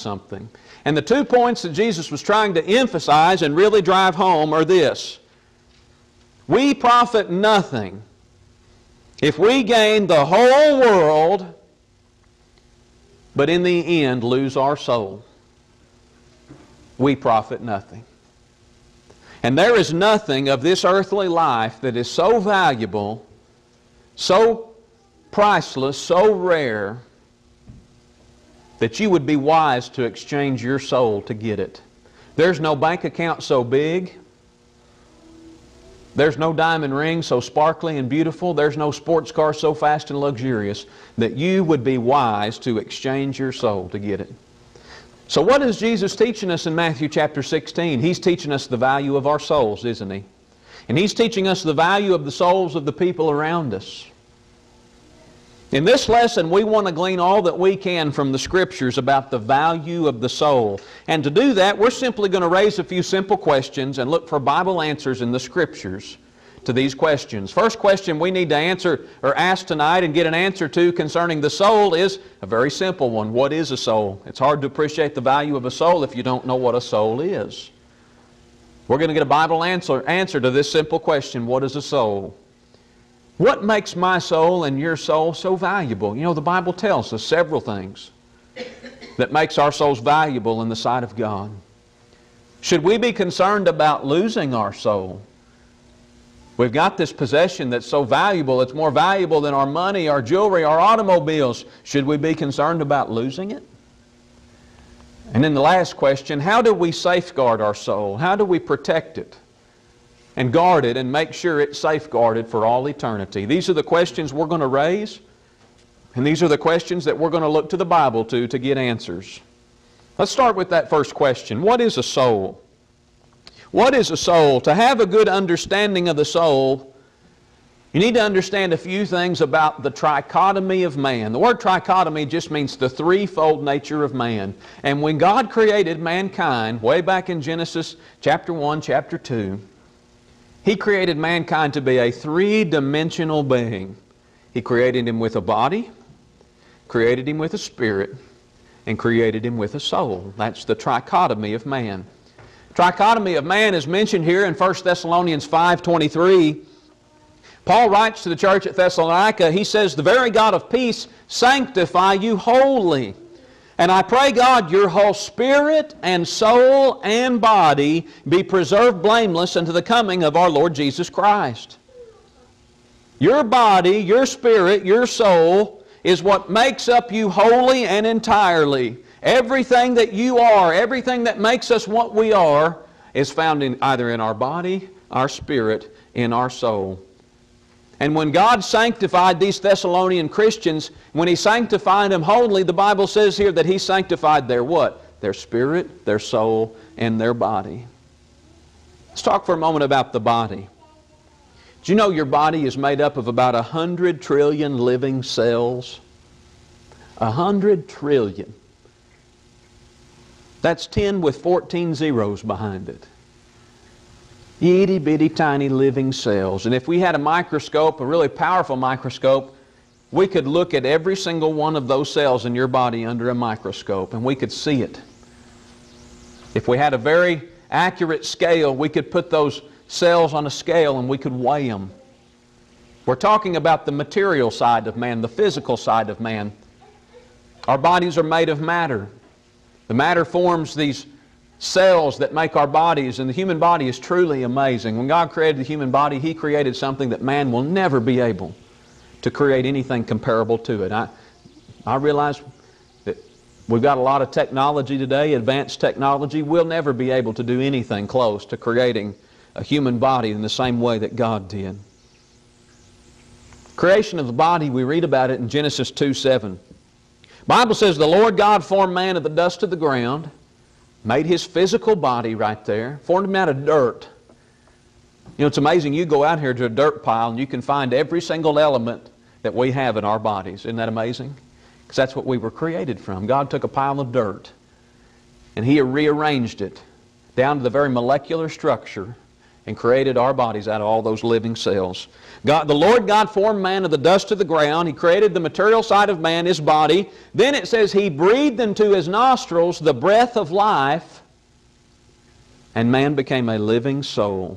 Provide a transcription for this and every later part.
something. And the 2 points that Jesus was trying to emphasize and really drive home are this. We profit nothing if we gain the whole world, but in the end lose our soul. We profit nothing. And there is nothing of this earthly life that is so valuable, so priceless, so rare, that you would be wise to exchange your soul to get it. There's no bank account so big. There's no diamond ring so sparkling and beautiful. There's no sports car so fast and luxurious that you would be wise to exchange your soul to get it. So what is Jesus teaching us in Matthew chapter 16? He's teaching us the value of our souls, isn't He? And He's teaching us the value of the souls of the people around us. In this lesson, we want to glean all that we can from the Scriptures about the value of the soul. And to do that, we're simply going to raise a few simple questions and look for Bible answers in the Scriptures to these questions. First question we need to answer or ask tonight and get an answer to concerning the soul is a very simple one. What is a soul? It's hard to appreciate the value of a soul if you don't know what a soul is. We're going to get a Bible answer to this simple question. What is a soul? What makes my soul and your soul so valuable? You know, the Bible tells us several things that makes our souls valuable in the sight of God. Should we be concerned about losing our soul? We've got this possession that's so valuable, it's more valuable than our money, our jewelry, our automobiles. Should we be concerned about losing it? And then the last question, how do we safeguard our soul? How do we protect it and guard it and make sure it's safeguarded for all eternity? These are the questions we're going to raise, and these are the questions that we're going to look to the Bible to get answers. Let's start with that first question. What is a soul? What is a soul? To have a good understanding of the soul, you need to understand a few things about the trichotomy of man. The word trichotomy just means the threefold nature of man. And when God created mankind, way back in Genesis chapter 1, chapter 2, He created mankind to be a three-dimensional being. He created him with a body, created him with a spirit, and created him with a soul. That's the trichotomy of man. Trichotomy of man is mentioned here in 1 Thessalonians 5:23. Paul writes to the church at Thessalonica, he says, "The very God of peace sanctify you wholly. And I pray God your whole spirit and soul and body be preserved blameless unto the coming of our Lord Jesus Christ." Your body, your spirit, your soul is what makes up you wholly and entirely. Everything that you are, everything that makes us what we are, is found either in our body, our spirit, in our soul. And when God sanctified these Thessalonian Christians, when He sanctified them wholly, the Bible says here that He sanctified their what? Their spirit, their soul, and their body. Let's talk for a moment about the body. Do you know your body is made up of about 100 trillion living cells? 100 trillion. That's 10 with 14 zeros behind it. Itty bitty tiny living cells. And if we had a microscope, a really powerful microscope, we could look at every single one of those cells in your body under a microscope and we could see it. If we had a very accurate scale, we could put those cells on a scale and we could weigh them. We're talking about the material side of man, the physical side of man. Our bodies are made of matter. The matter forms these cells that make our bodies, and the human body is truly amazing. When God created the human body, He created something that man will never be able to create anything comparable to it. I realize that we've got a lot of technology today, advanced technology. We'll never be able to do anything close to creating a human body in the same way that God did. Creation of the body, we read about it in Genesis 2:7. The Bible says, "The Lord God formed man of the dust of the ground," made his physical body right there, formed him out of dirt. You know, it's amazing. You go out here to a dirt pile and you can find every single element that we have in our bodies. Isn't that amazing? Because that's what we were created from. God took a pile of dirt and He rearranged it down to the very molecular structure and created our bodies out of all those living cells. The Lord God formed man of the dust of the ground. He created the material side of man, his body. Then it says He breathed into his nostrils the breath of life, and man became a living soul.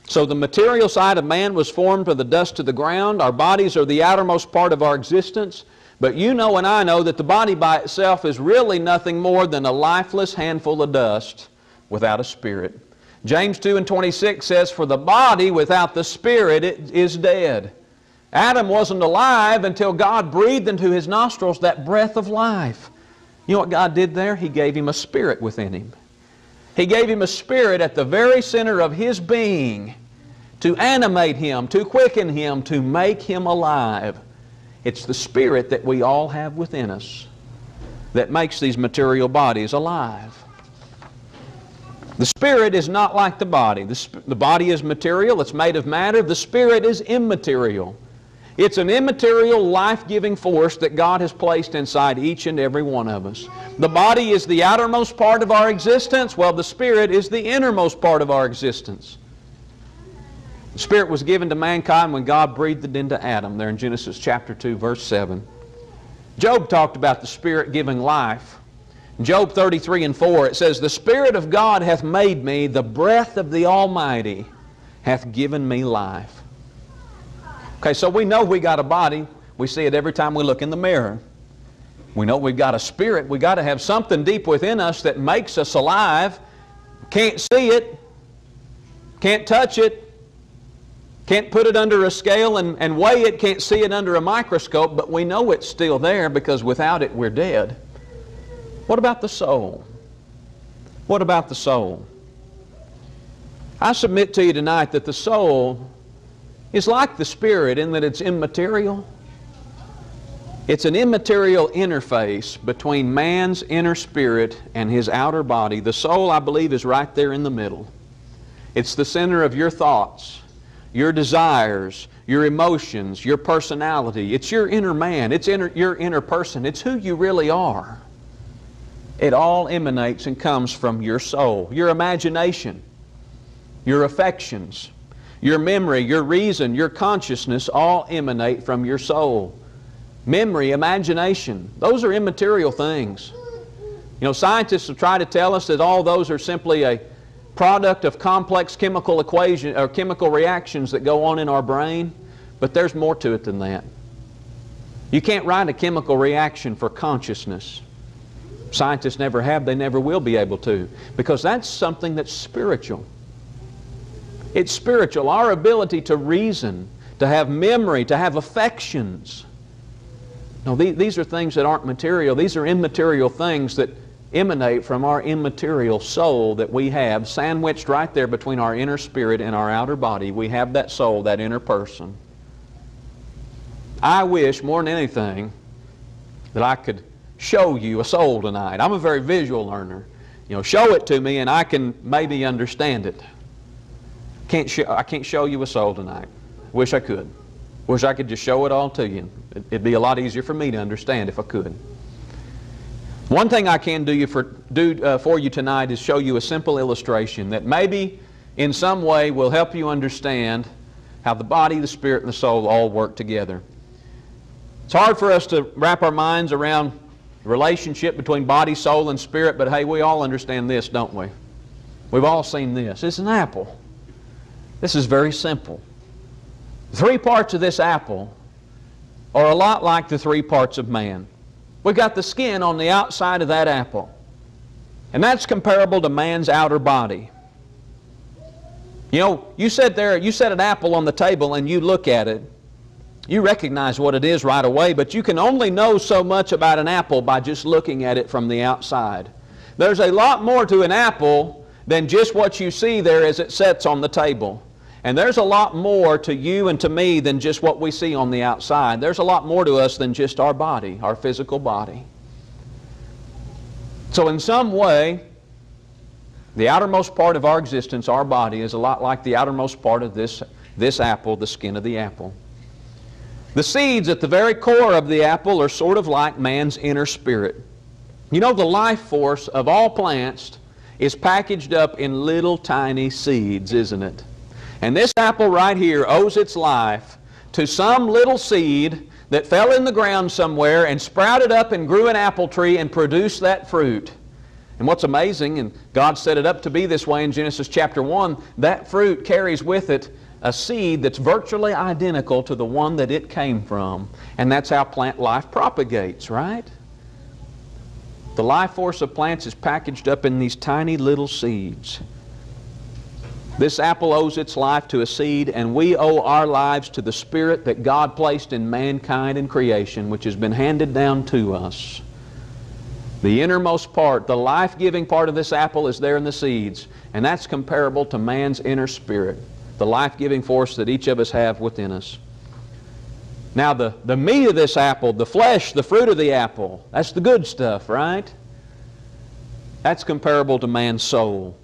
So the material side of man was formed of the dust of the ground. Our bodies are the outermost part of our existence. But you know and I know that the body by itself is really nothing more than a lifeless handful of dust without a spirit. James 2:26 says, "For the body without the spirit is dead." Adam wasn't alive until God breathed into his nostrils that breath of life. You know what God did there? He gave him a spirit within him. He gave him a spirit at the very center of his being to animate him, to quicken him, to make him alive. It's the spirit that we all have within us that makes these material bodies alive. The spirit is not like the body. The body is material. It's made of matter. The spirit is immaterial. It's an immaterial, life-giving force that God has placed inside each and every one of us. The body is the outermost part of our existence, while the spirit is the innermost part of our existence. The spirit was given to mankind when God breathed it into Adam, there in Genesis chapter 2, verse 7. Job talked about the spirit giving life. In Job 33:4, it says, "The Spirit of God hath made me, the breath of the Almighty hath given me life." Okay, so we know we got a body. We see it every time we look in the mirror. We know we've got a spirit. We've got to have something deep within us that makes us alive. Can't see it. Can't touch it. Can't put it under a scale and weigh it. Can't see it under a microscope. But we know it's still there because without it we're dead. What about the soul? What about the soul? I submit to you tonight that the soul is like the spirit in that it's immaterial. It's an immaterial interface between man's inner spirit and his outer body. The soul, I believe, is right there in the middle. It's the center of your thoughts, your desires, your emotions, your personality. It's your inner man. It's your inner person. It's who you really are. It all emanates and comes from your soul, your imagination, your affections, your memory, your reason, your consciousness all emanate from your soul. Memory, imagination, those are immaterial things. You know, scientists will try to tell us that all those are simply a product of complex chemical equations or chemical reactions that go on in our brain, but there's more to it than that. You can't write a chemical reaction for consciousness. Scientists never have, they never will be able to, because that's something that's spiritual. It's spiritual. Our ability to reason, to have memory, to have affections. No, these are things that aren't material. These are immaterial things that emanate from our immaterial soul that we have, sandwiched right there between our inner spirit and our outer body. We have that soul, that inner person. I wish more than anything that I could show you a soul tonight. I'm a very visual learner. You know, show it to me and I can maybe understand it. I can't show you a soul tonight. Wish I could. Wish I could just show it all to you. It'd be a lot easier for me to understand if I could. One thing I can do for you tonight is show you a simple illustration that maybe in some way will help you understand how the body, the spirit, and the soul all work together. It's hard for us to wrap our minds around the relationship between body, soul, and spirit, but hey, we all understand this, don't we? We've all seen this. It's an apple. This is very simple. The 3 parts of this apple are a lot like the 3 parts of man. We've got the skin on the outside of that apple, and that's comparable to man's outer body. You know, you set an apple on the table and you look at it, you recognize what it is right away, but you can only know so much about an apple by just looking at it from the outside. There's a lot more to an apple than just what you see there as it sits on the table. And there's a lot more to you and to me than just what we see on the outside. There's a lot more to us than just our body, our physical body. So in some way, the outermost part of our existence, our body, is a lot like the outermost part of this apple, the skin of the apple. The seeds at the very core of the apple are sort of like man's inner spirit. You know, the life force of all plants is packaged up in little tiny seeds, isn't it? And this apple right here owes its life to some little seed that fell in the ground somewhere and sprouted up and grew an apple tree and produced that fruit. And what's amazing, and God set it up to be this way in Genesis chapter 1, that fruit carries with it a seed that's virtually identical to the one that it came from. And that's how plant life propagates, right? The life force of plants is packaged up in these tiny little seeds. This apple owes its life to a seed, and we owe our lives to the Spirit that God placed in mankind and creation, which has been handed down to us. The innermost part, the life-giving part of this apple is there in the seeds, and that's comparable to man's inner spirit, the life-giving force that each of us have within us. Now the meat of this apple, the flesh, the fruit of the apple, that's the good stuff, right? That's comparable to man's soul.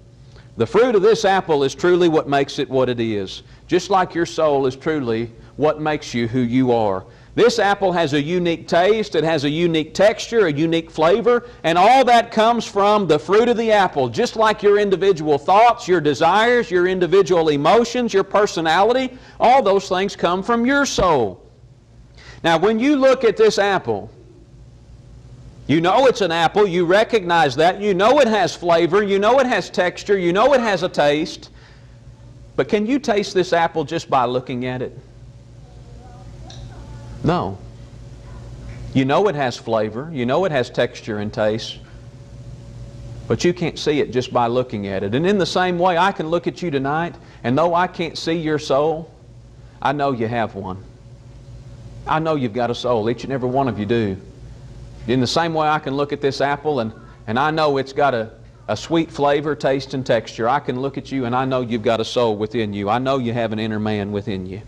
The fruit of this apple is truly what makes it what it is, just like your soul is truly what makes you who you are. This apple has a unique taste, it has a unique texture, a unique flavor, and all that comes from the fruit of the apple, just like your individual thoughts, your desires, your individual emotions, your personality, all those things come from your soul. Now, when you look at this apple, you know it's an apple, you recognize that, you know it has flavor, you know it has texture, you know it has a taste, but can you taste this apple just by looking at it? No. You know it has flavor, you know it has texture and taste, but you can't see it just by looking at it. And in the same way, I can look at you tonight, and though I can't see your soul, I know you have one. I know you've got a soul. Each and every one of you do. In the same way I can look at this apple and I know it's got a sweet flavor, taste, and texture. I can look at you and I know you've got a soul within you. I know you have an inner man within you.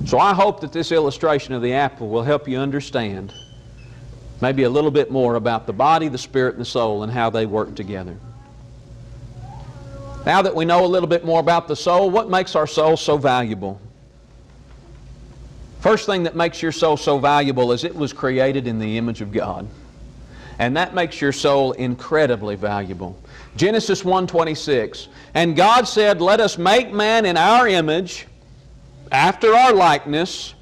So I hope that this illustration of the apple will help you understand maybe a little bit more about the body, the spirit, and the soul and how they work together. Now that we know a little bit more about the soul, what makes our soul so valuable? First thing that makes your soul so valuable is it was created in the image of God. And that makes your soul incredibly valuable. Genesis 1:26, and God said, let us make man in our image, after our likeness.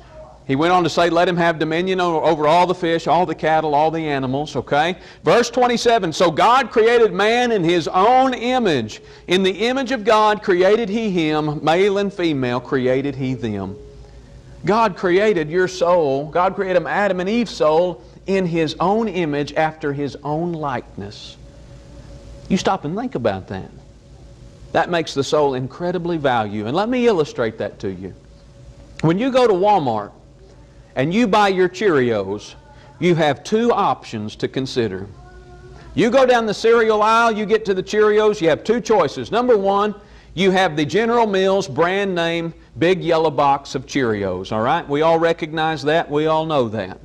He went on to say, let him have dominion over all the fish, all the cattle, all the animals, okay? Verse 27, so God created man in His own image. In the image of God created He him, male and female created He them. God created your soul, God created Adam and Eve's soul in His own image after His own likeness. You stop and think about that. That makes the soul incredibly valuable. And let me illustrate that to you. When you go to Walmart and you buy your Cheerios, you have two options to consider. You go down the cereal aisle, you get to the Cheerios, you have two choices. Number one, you have the General Mills brand name big yellow box of Cheerios, all right? We all recognize that. We all know that.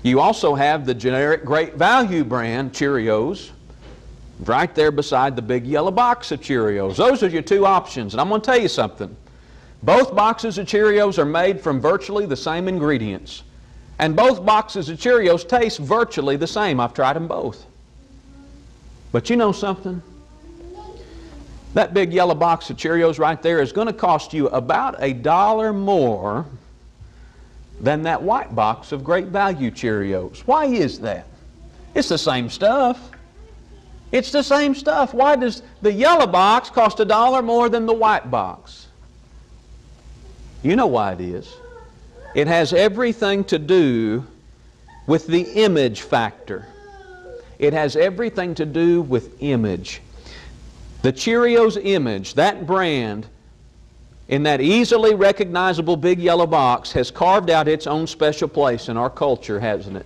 You also have the generic Great Value brand Cheerios right there beside the big yellow box of Cheerios. Those are your two options. And I'm going to tell you something. Both boxes of Cheerios are made from virtually the same ingredients. And both boxes of Cheerios taste virtually the same. I've tried them both. But you know something? That big yellow box of Cheerios right there is going to cost you about $1 more than that white box of Great Value Cheerios. Why is that? It's the same stuff. It's the same stuff. Why does the yellow box cost $1 more than the white box? You know why it is. It has everything to do with the image factor. It has everything to do with image. The Cheerios image, that brand, in that easily recognizable big yellow box, has carved out its own special place in our culture, hasn't it?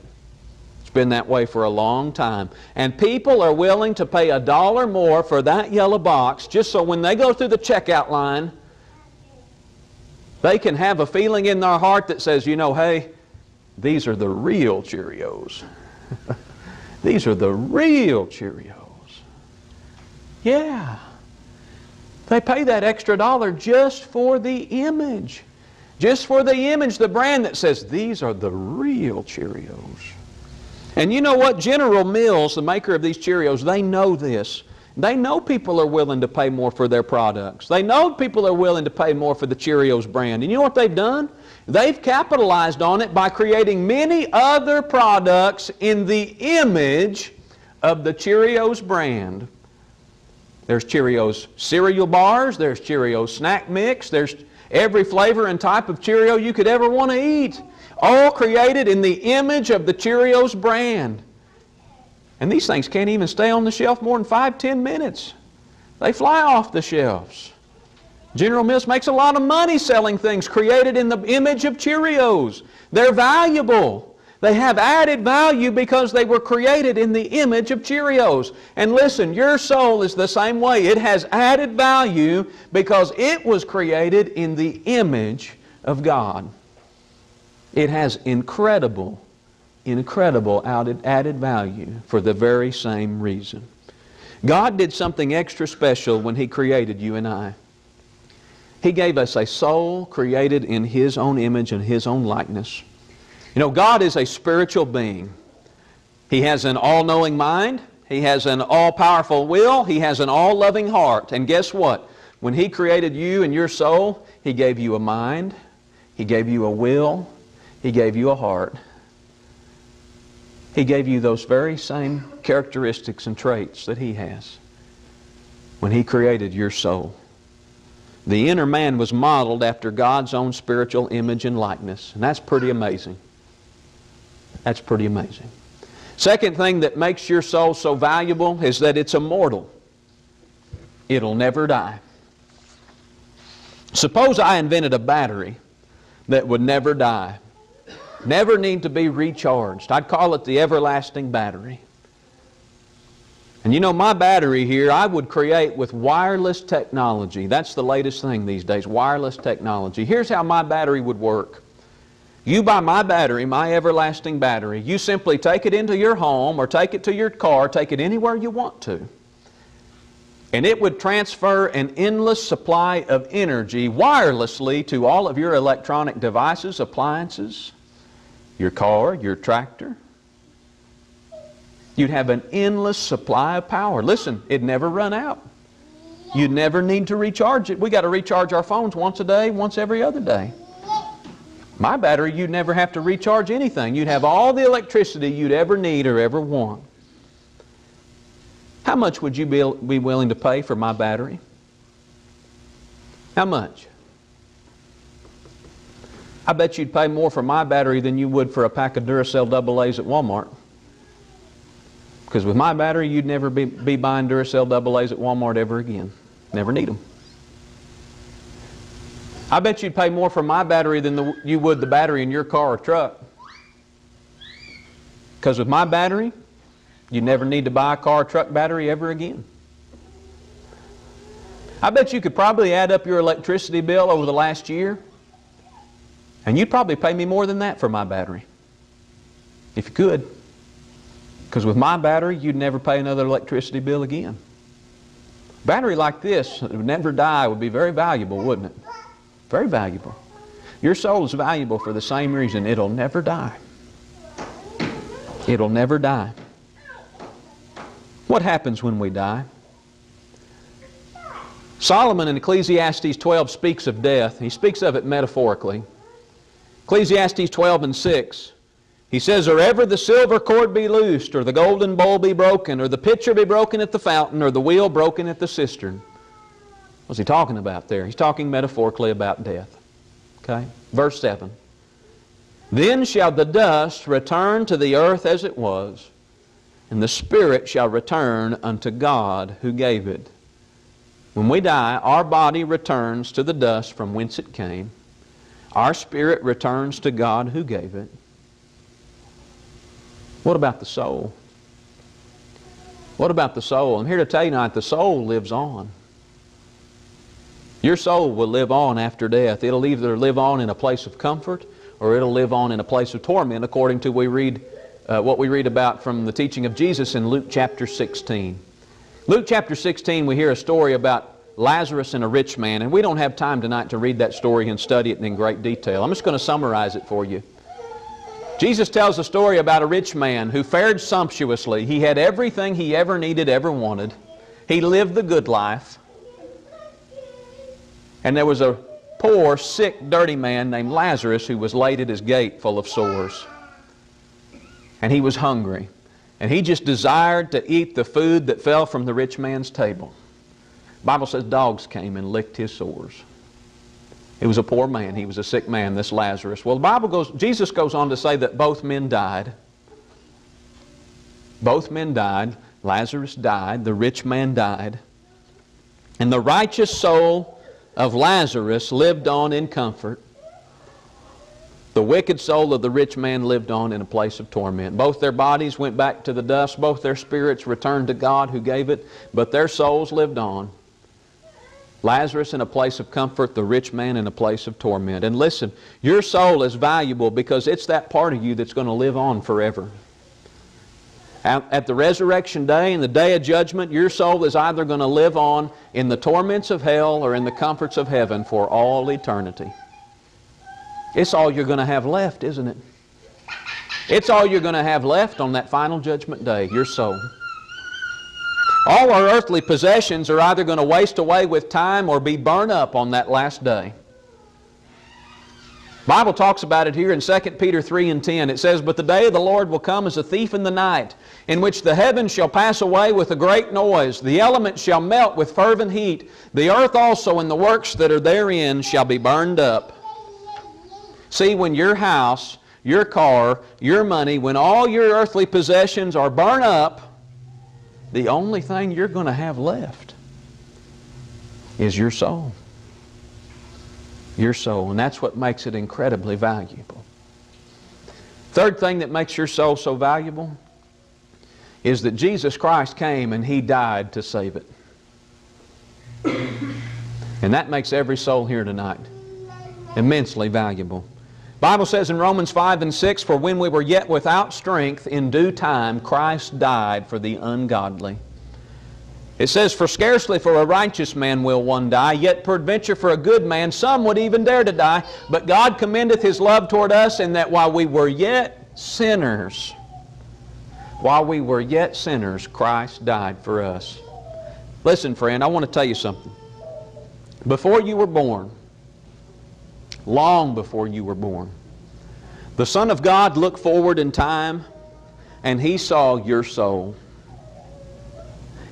It's been that way for a long time. And people are willing to pay $1 more for that yellow box just so when they go through the checkout line, they can have a feeling in their heart that says, you know, hey, these are the real Cheerios. These are the real Cheerios. Yeah. They pay that extra $1 just for the image. Just for the image, the brand that says, these are the real Cheerios. And you know what? General Mills, the maker of these Cheerios, they know this. They know people are willing to pay more for their products. They know people are willing to pay more for the Cheerios brand. And you know what they've done? They've capitalized on it by creating many other products in the image of the Cheerios brand. There's Cheerios cereal bars, there's Cheerios snack mix, there's every flavor and type of Cheerio you could ever want to eat. All created in the image of the Cheerios brand. And these things can't even stay on the shelf more than 5-10 minutes. They fly off the shelves. General Mills makes a lot of money selling things created in the image of Cheerios. They're valuable. They have added value because they were created in the image of Cheerios. And listen, your soul is the same way. It has added value because it was created in the image of God. It has incredible added value for the very same reason. God did something extra special when He created you and I. He gave us a soul created in His own image and His own likeness. You know, God is a spiritual being. He has an all-knowing mind. He has an all-powerful will. He has an all-loving heart. And guess what? When He created you and your soul, He gave you a mind. He gave you a will. He gave you a heart. He gave you those very same characteristics and traits that He has when He created your soul. The inner man was modeled after God's own spiritual image and likeness. And that's pretty amazing. That's pretty amazing. Second thing that makes your soul so valuable is that it's immortal. It'll never die. Suppose I invented a battery that would never die. Never need to be recharged. I'd call it the everlasting battery. And you know, my battery here, I would create with wireless technology. That's the latest thing these days, wireless technology. Here's how my battery would work. You buy my battery, my everlasting battery. You simply take it into your home or take it to your car, take it anywhere you want to. And it would transfer an endless supply of energy wirelessly to all of your electronic devices, appliances, your car, your tractor. You'd have an endless supply of power. Listen, it'd never run out. You'd never need to recharge it. We got to recharge our phones once a day, once every other day. My battery, you'd never have to recharge anything. You'd have all the electricity you'd ever need or ever want. How much would you be willing to pay for my battery? How much? I bet you'd pay more for my battery than you would for a pack of Duracell AA's at Walmart. Because with my battery, you'd never be buying Duracell AA's at Walmart ever again. Never need them. I bet you'd pay more for my battery than you would the battery in your car or truck. Because with my battery, you never need to buy a car or truck battery ever again. I bet you could probably add up your electricity bill over the last year, and you'd probably pay me more than that for my battery. If you could. Because with my battery, you'd never pay another electricity bill again. A battery like this that would never die would be very valuable, wouldn't it? Very valuable. Your soul is valuable for the same reason. It'll never die. It'll never die. What happens when we die? Solomon in Ecclesiastes 12 speaks of death. He speaks of it metaphorically. Ecclesiastes 12:6. He says, "Or ever the silver cord be loosed, or the golden bowl be broken, or the pitcher be broken at the fountain, or the wheel broken at the cistern." What's he talking about there? He's talking metaphorically about death. Okay? Verse 7. "Then shall the dust return to the earth as it was, and the spirit shall return unto God who gave it." When we die, our body returns to the dust from whence it came. Our spirit returns to God who gave it. What about the soul? What about the soul? I'm here to tell you tonight, the soul lives on. Your soul will live on after death. It'll either live on in a place of comfort or it'll live on in a place of torment, according to what we read about from the teaching of Jesus in Luke chapter 16. Luke chapter 16, we hear a story about Lazarus and a rich man, and we don't have time tonight to read that story and study it in great detail. I'm just going to summarize it for you. Jesus tells a story about a rich man who fared sumptuously. He had everything he ever needed, ever wanted. He lived the good life. And there was a poor, sick, dirty man named Lazarus who was laid at his gate full of sores. And he was hungry. And he just desired to eat the food that fell from the rich man's table. The Bible says dogs came and licked his sores. He was a poor man. He was a sick man, this Lazarus. Well, Jesus goes on to say that both men died. Both men died. Lazarus died. The rich man died. And the righteous soul of Lazarus lived on in comfort. The wicked soul of the rich man lived on in a place of torment. Both their bodies went back to the dust. Both their spirits returned to God who gave it. But their souls lived on. Lazarus in a place of comfort, the rich man in a place of torment. And listen, your soul is valuable because it's that part of you that's going to live on forever. At the resurrection day, in the day of judgment, your soul is either going to live on in the torments of hell or in the comforts of heaven for all eternity. It's all you're going to have left, isn't it? It's all you're going to have left on that final judgment day, your soul. All our earthly possessions are either going to waste away with time or be burned up on that last day. The Bible talks about it here in 2 Peter 3 and 10. It says, "But the day of the Lord will come as a thief in the night, in which the heavens shall pass away with a great noise, the elements shall melt with fervent heat, the earth also and the works that are therein shall be burned up." See, when your house, your car, your money, when all your earthly possessions are burned up, the only thing you're going to have left is your soul. Your soul. And that's what makes it incredibly valuable. Third thing that makes your soul so valuable is that Jesus Christ came and He died to save it. And that makes every soul here tonight immensely valuable. The Bible says in Romans 5 and 6, "For when we were yet without strength, in due time Christ died for the ungodly." It says, "For scarcely for a righteous man will one die, yet peradventure for a good man some would even dare to die. But God commendeth His love toward us, in that while we were yet sinners, Christ died for us." Listen, friend, I want to tell you something. Before you were born, long before you were born, the Son of God looked forward in time and He saw your soul.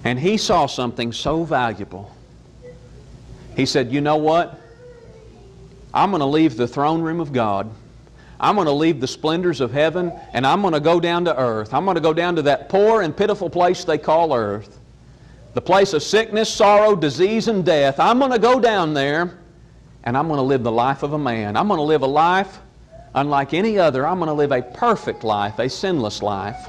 And He saw something so valuable. He said, "You know what? I'm going to leave the throne room of God. I'm going to leave the splendors of heaven and I'm going to go down to earth. I'm going to go down to that poor and pitiful place they call earth. The place of sickness, sorrow, disease, and death. I'm going to go down there and I'm going to live the life of a man. I'm going to live a life unlike any other. I'm going to live a perfect life, a sinless life.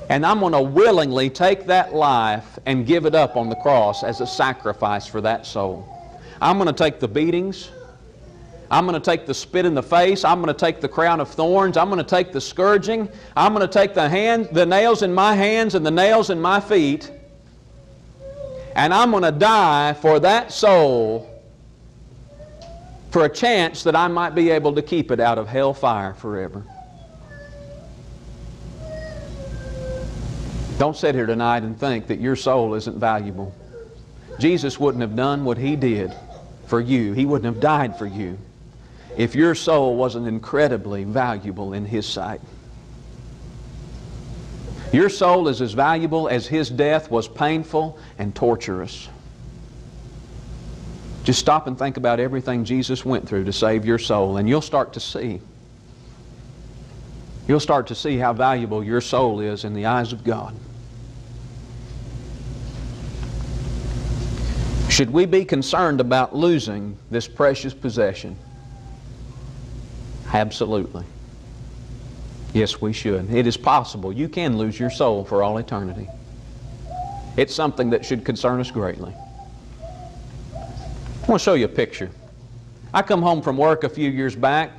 And I'm going to willingly take that life and give it up on the cross as a sacrifice for that soul. I'm going to take the beatings. I'm going to take the spit in the face. I'm going to take the crown of thorns. I'm going to take the scourging. I'm going to take the nails in my hands and the nails in my feet. And I'm going to die for that soul for a chance that I might be able to keep it out of hell fire forever. Don't sit here tonight and think that your soul isn't valuable. Jesus wouldn't have done what He did for you. He wouldn't have died for you if your soul wasn't incredibly valuable in His sight. Your soul is as valuable as His death was painful and torturous. Just stop and think about everything Jesus went through to save your soul, and you'll start to see. You'll start to see how valuable your soul is in the eyes of God. Should we be concerned about losing this precious possession? Absolutely. Yes, we should. It is possible. You can lose your soul for all eternity. It's something that should concern us greatly. I want to show you a picture. I come home from work a few years back,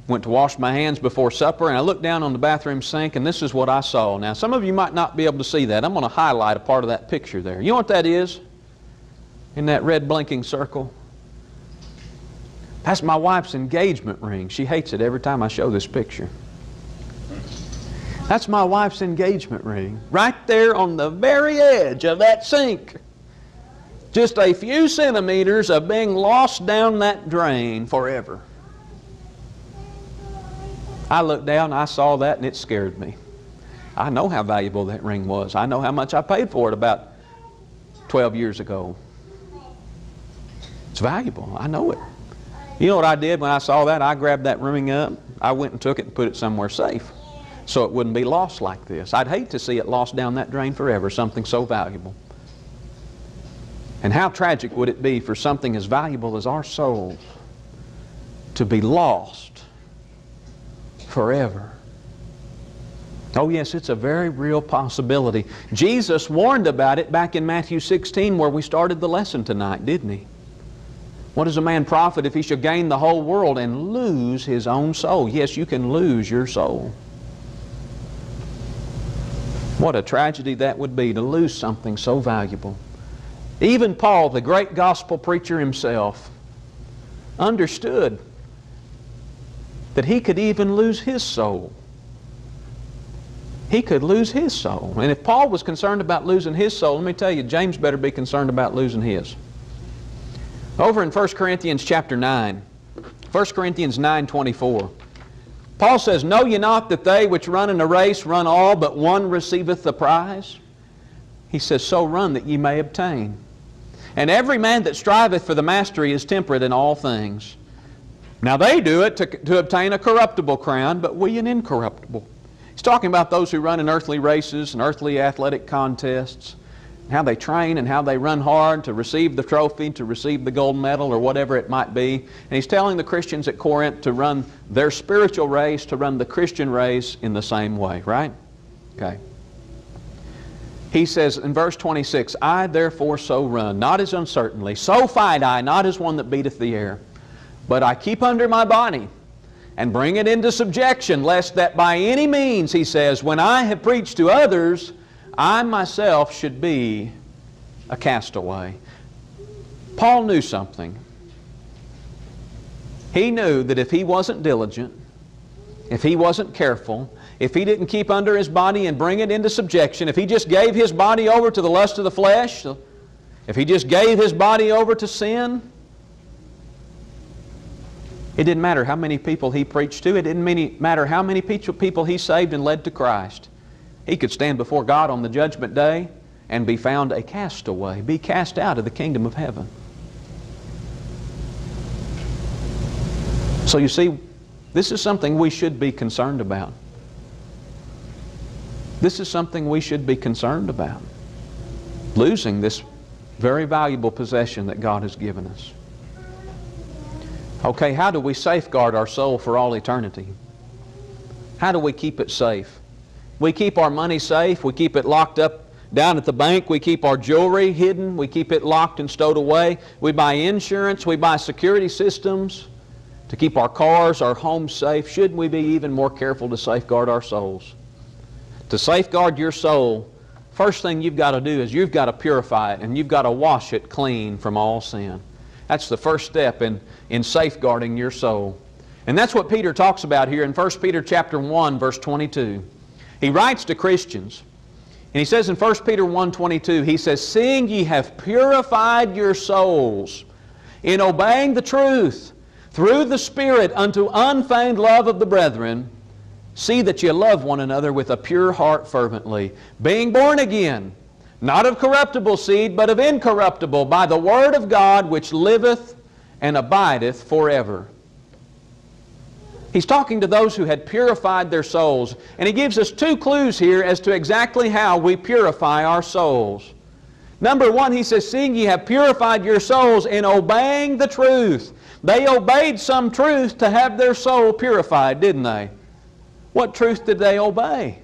went to wash my hands before supper, and I looked down on the bathroom sink, and this is what I saw. Now, some of you might not be able to see that. I'm going to highlight a part of that picture there. You know what that is? In that red blinking circle? That's my wife's engagement ring. She hates it every time I show this picture. That's my wife's engagement ring. Right there on the very edge of that sink. Just a few centimeters of being lost down that drain forever. I looked down and I saw that and it scared me. I know how valuable that ring was. I know how much I paid for it about 12 years ago. It's valuable. I know it. You know what I did when I saw that? I grabbed that ring up. I went and took it and put it somewhere safe so it wouldn't be lost like this. I'd hate to see it lost down that drain forever, something so valuable. And how tragic would it be for something as valuable as our souls to be lost forever? Oh yes, it's a very real possibility. Jesus warned about it back in Matthew 16 where we started the lesson tonight, didn't He? What does a man profit if he shall gain the whole world and lose his own soul? Yes, you can lose your soul. What a tragedy that would be to lose something so valuable. Even Paul, the great gospel preacher himself, understood that he could even lose his soul. He could lose his soul. And if Paul was concerned about losing his soul, let me tell you, James better be concerned about losing his. Over in 1 Corinthians chapter 9, 1 Corinthians 9:24, Paul says, Know ye not that they which run in a race run all, but one receiveth the prize? He says, So run that ye may obtain. And every man that striveth for the mastery is temperate in all things. Now they do it to obtain a corruptible crown, but we an incorruptible. He's talking about those who run in earthly races and earthly athletic contests, how they train and how they run hard to receive the trophy, to receive the gold medal or whatever it might be. And he's telling the Christians at Corinth to run their spiritual race, to run the Christian race in the same way, right? Okay. He says in verse 26, I therefore so run, not as uncertainly, so fight I, not as one that beateth the air, but I keep under my body and bring it into subjection, lest that by any means, he says, when I have preached to others, I myself should be a castaway. Paul knew something. He knew that if he wasn't diligent, if he wasn't careful, if he didn't keep under his body and bring it into subjection, if he just gave his body over to the lust of the flesh, if he just gave his body over to sin, it didn't matter how many people he preached to. It didn't matter how many people he saved and led to Christ. He could stand before God on the judgment day and be found a castaway, be cast out of the kingdom of heaven. So you see, this is something we should be concerned about. This is something we should be concerned about. Losing this very valuable possession that God has given us. Okay, how do we safeguard our soul for all eternity? How do we keep it safe? We keep our money safe. We keep it locked up down at the bank. We keep our jewelry hidden. We keep it locked and stowed away. We buy insurance. We buy security systems to keep our cars, our homes safe. Shouldn't we be even more careful to safeguard our souls? To safeguard your soul, first thing you've got to do is you've got to purify it and you've got to wash it clean from all sin. That's the first step in safeguarding your soul. And that's what Peter talks about here in 1 Peter chapter 1, verse 22. He writes to Christians, and he says in 1 Peter 1:22, he says, Seeing ye have purified your souls in obeying the truth through the Spirit unto unfeigned love of the brethren, see that ye love one another with a pure heart fervently, being born again, not of corruptible seed, but of incorruptible, by the word of God which liveth and abideth forever. He's talking to those who had purified their souls. And he gives us two clues here as to exactly how we purify our souls. Number one, he says, Seeing ye have purified your souls in obeying the truth. They obeyed some truth to have their soul purified, didn't they? What truth did they obey?